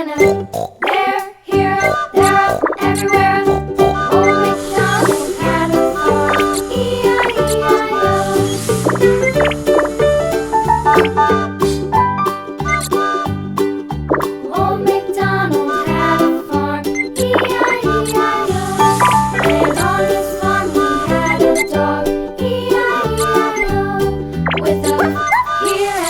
China. There, here, there, everywhere. Old MacDonald had a farm. E-I-E-I-O. Old MacDonald had a farm. E-I-E-I-O. And on his farm he had a dog. E-I-E-I-O. With a here